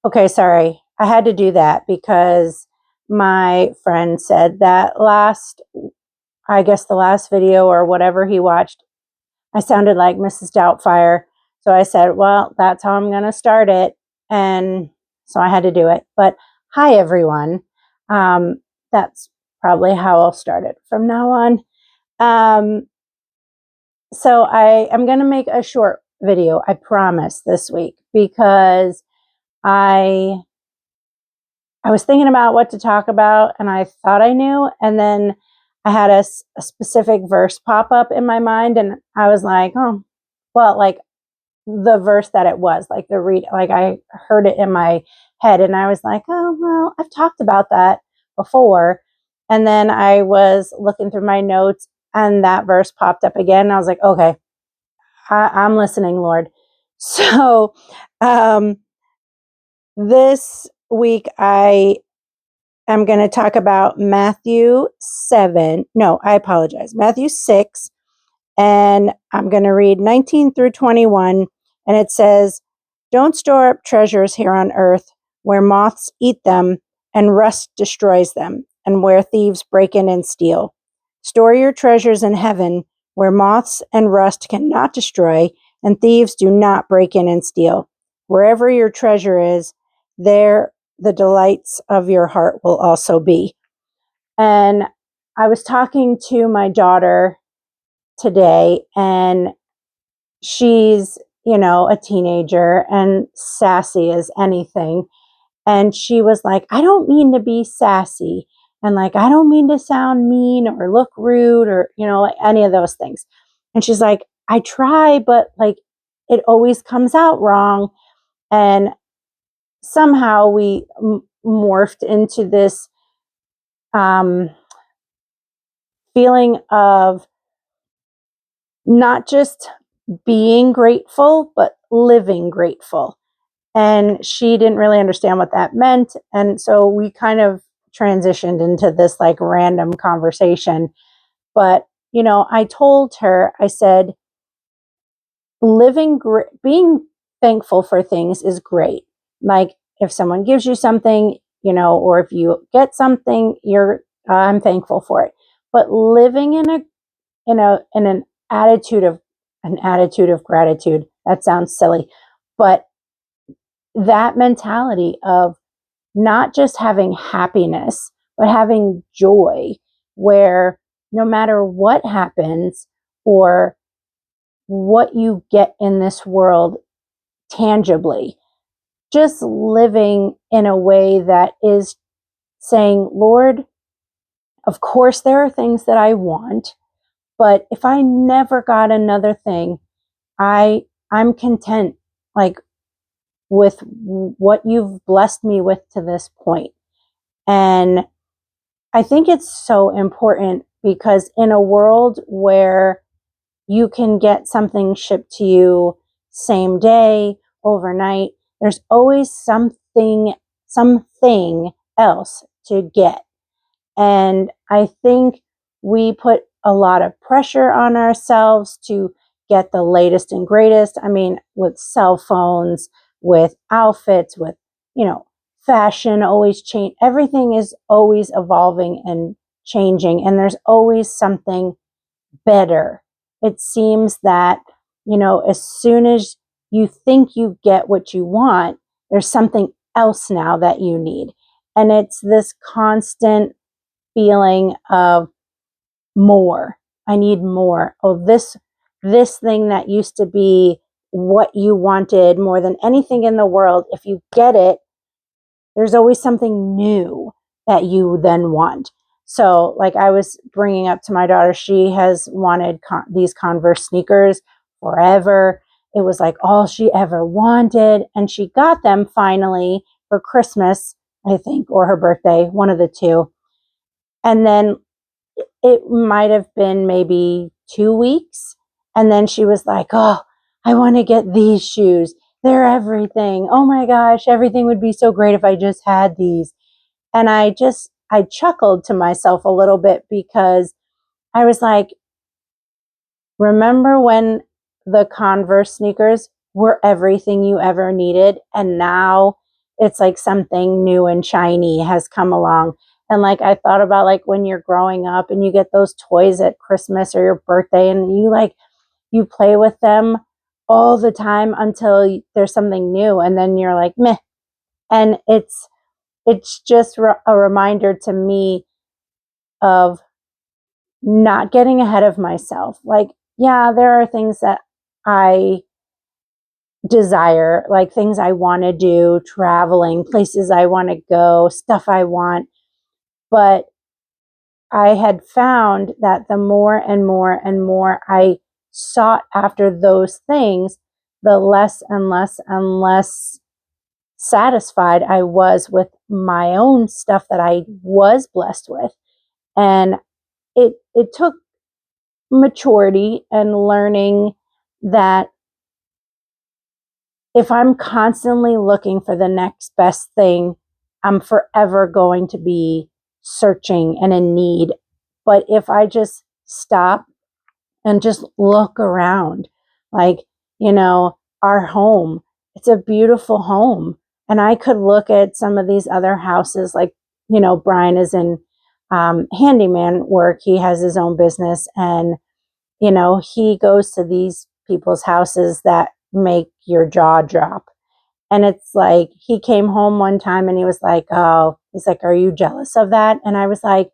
Okay, sorry. I had to do that because my friend said that I guess the last video or whatever he watched, I sounded like Mrs. Doubtfire. So I said, well, that's how I'm going to start it. And so I had to do it. But hi, everyone. That's probably how I'll start it from now on. So I am going to make a short video, I promise, this week, because I was thinking about what to talk about and I thought I knew. And then I had a specific verse pop up in my mind. And I was like, oh, well, like the verse that it was, like like I heard it in my head. And I was like, oh, well, I've talked about that before. And then I was looking through my notes and that verse popped up again. And I was like, okay, I'm listening, Lord. So this week I'm going to talk about Matthew 7. No, I apologize. Matthew 6. And I'm going to read 19 through 21. And it says, don't store up treasures here on earth where moths eat them and rust destroys them, and where thieves break in and steal. Store your treasures in heaven where moths and rust cannot destroy and thieves do not break in and steal. Wherever your treasure is, there the delights of your heart will also be. And I was talking to my daughter today, and she's, a teenager and sassy as anything. And she was like, I don't mean to be sassy. And like, I don't mean to sound mean or look rude or, like any of those things. And she's like, I try, but like, it always comes out wrong. And somehow we morphed into this feeling of not just being grateful, but living grateful. And she didn't really understand what that meant. And so we kind of transitioned into this like random conversation. But, I told her, I said, being thankful for things is great. Like if someone gives you something, or if you get something, I'm thankful for it. But living in an attitude of gratitude, that sounds silly, but that mentality of not just having happiness, but having joy, where no matter what happens or what you get in this world tangibly, just living in a way that is saying, Lord, of course there are things that I want, but if I never got another thing, I'm content, like with what you've blessed me with to this point. And I think it's so important because in a world where you can get something shipped to you same day, overnight, there's always something else to get. And I think we put a lot of pressure on ourselves to get the latest and greatest. I mean, with cell phones, with outfits, with, fashion always change. Everything is always evolving and changing, and there's always something better. It seems that, as soon as you think you get what you want, there's something else now that you need. And it's this constant feeling of more. I need more. Oh, this thing that used to be what you wanted more than anything in the world, if you get it, there's always something new that you then want. So like I was bringing up to my daughter, she has wanted these Converse sneakers forever. It was like all she ever wanted. And she got them finally for Christmas, I think, or her birthday, one of the two. And then it might have been maybe 2 weeks. And then she was like, oh, I want to get these shoes. They're everything. Oh my gosh, everything would be so great if I just had these. And I chuckled to myself a little bit because I was like, remember when the Converse sneakers were everything you ever needed? And now it's like something new and shiny has come along. And like I thought about like when you're growing up and you get those toys at Christmas or your birthday, and you play with them all the time until there's something new, and then you're like meh. And it's just a reminder to me of not getting ahead of myself. Like, yeah, there are things that I desire, like things I want to do, traveling, places I want to go, stuff I want. But I had found that the more and more and more I sought after those things, the less and less and less satisfied I was with my own stuff that I was blessed with. And it took maturity and learning that if I'm constantly looking for the next best thing, I'm forever going to be searching and in need. But if I just stop and just look around, like, our home, it's a beautiful home. And I could look at some of these other houses, like, Brian is in handyman work. He has his own business, and, he goes to these people's houses that make your jaw drop. And it's like, he came home one time and he was like, oh, he's like, are you jealous of that? And I was like,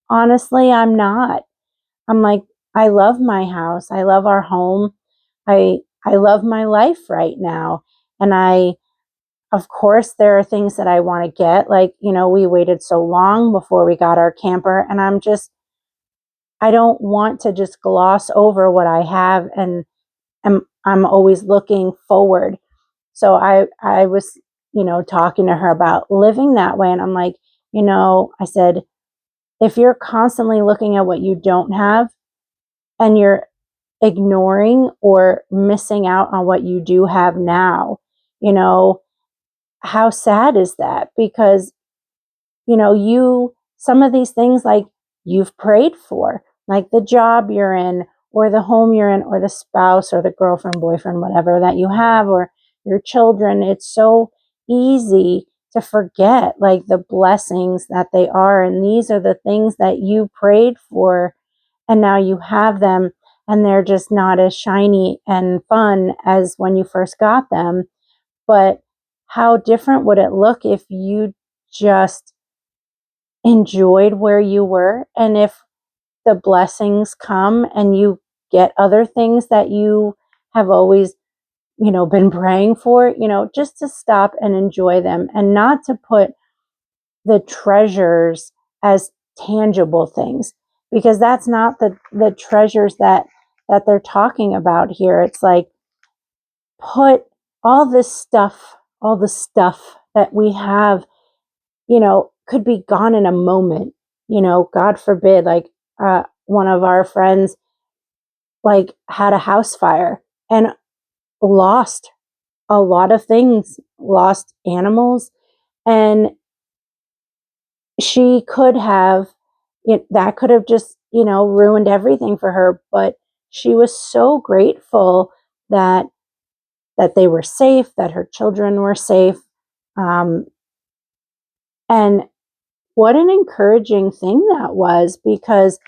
honestly, I'm not. I'm like, I love my house. I love our home. I love my life right now. And of course, there are things that I want to get. Like, we waited so long before we got our camper, and I don't want to just gloss over what I have, and I'm always looking forward. So I was, talking to her about living that way. And I'm like, I said, if you're constantly looking at what you don't have and you're ignoring or missing out on what you do have now, how sad is that? Because, some of these things, like, you've prayed for, like the job you're in, or the home you're in, or the spouse or the girlfriend, boyfriend, whatever that you have, or your children. It's so easy to forget like the blessings that they are. And these are the things that you prayed for, and now you have them, and they're just not as shiny and fun as when you first got them. But how different would it look if you just enjoyed where you were? And if the blessings come and you get other things that you have always, been praying for, just to stop and enjoy them, and not to put the treasures as tangible things, because that's not the treasures that they're talking about here. It's like, put all this stuff, all the stuff that we have, could be gone in a moment. God forbid, like, one of our friends like had a house fire and lost a lot of things, lost animals, and she could have, that could have just, ruined everything for her. But she was so grateful that they were safe, that her children were safe. Um, and what an encouraging thing that was, because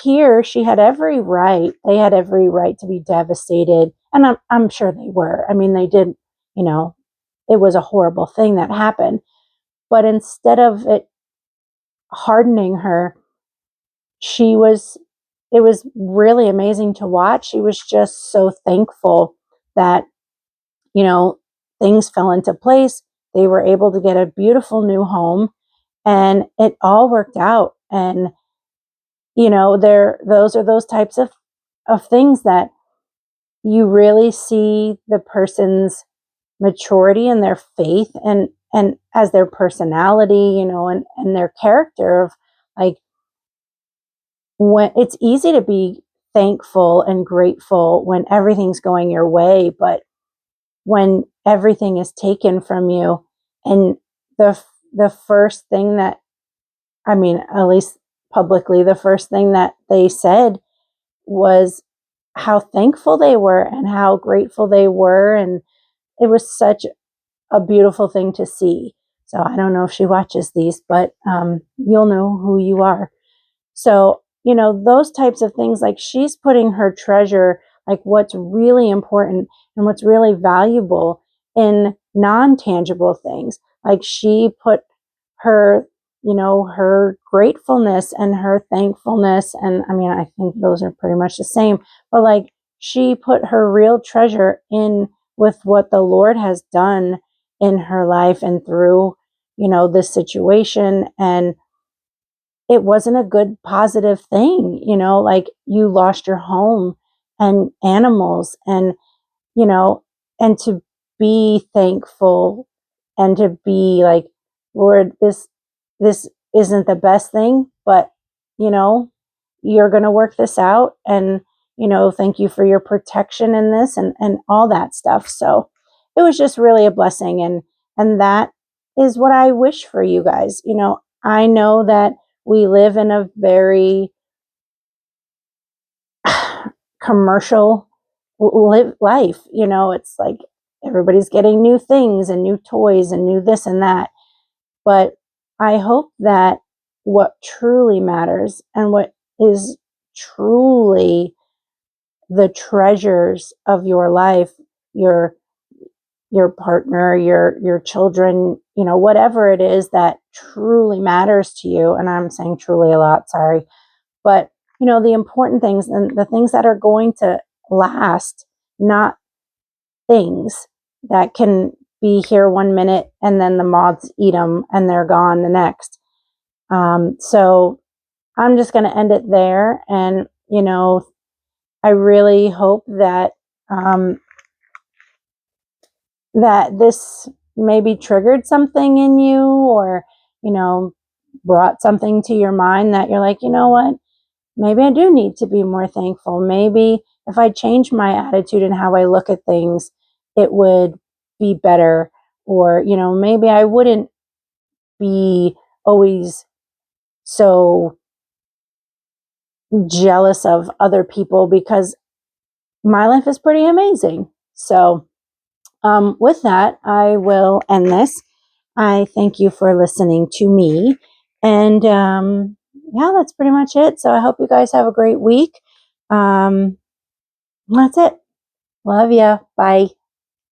here she had every right, they had every right to be devastated. And I'm sure they were. I mean, they did, it was a horrible thing that happened. But instead of it hardening her, it was really amazing to watch. She was just so thankful that, you know, things fell into place. They were able to get a beautiful new home, and it all worked out. And, those are those types of things that you really see the person's maturity and their faith, and as their personality, and their character of, like, when it's easy to be thankful and grateful when everything's going your way, but when everything is taken from you, and the first thing that, I mean, at least publicly, the first thing that they said was how thankful they were and how grateful they were. And it was such a beautiful thing to see. So I don't know if she watches these, but you'll know who you are. So, those types of things, like she's putting her treasure, like what's really important and what's really valuable in non-tangible things. Like she put her, her gratefulness and her thankfulness. And I mean, I think those are pretty much the same, but like she put her real treasure in with what the Lord has done in her life and through, this situation. And it wasn't a good positive thing, like you lost your home and animals and, you know, and to be thankful and to be like, Lord, this isn't the best thing, but you know, you're going to work this out. And, thank you for your protection in this and all that stuff. So it was just really a blessing. And that is what I wish for you guys. I know that we live in a very commercial life. It's like everybody's getting new things and new toys and new this and that. But I hope that what truly matters and what is truly the treasures of your life, your partner, your children, whatever it is that truly matters to you. And I'm saying truly a lot, sorry. But, the important things and the things that are going to last, not things that can be here 1 minute and then the moths eat them and they're gone the next. So I'm just going to end it there. And, I really hope that, that this maybe triggered something in you or, brought something to your mind that you're like, you know what? Maybe I do need to be more thankful. Maybe if I change my attitude and how I look at things, it would be better. Or, maybe I wouldn't be always so jealous of other people because my life is pretty amazing. So, with that, I will end this. I thank you for listening to me. And yeah, that's pretty much it. So I hope you guys have a great week. That's it. Love ya. Bye.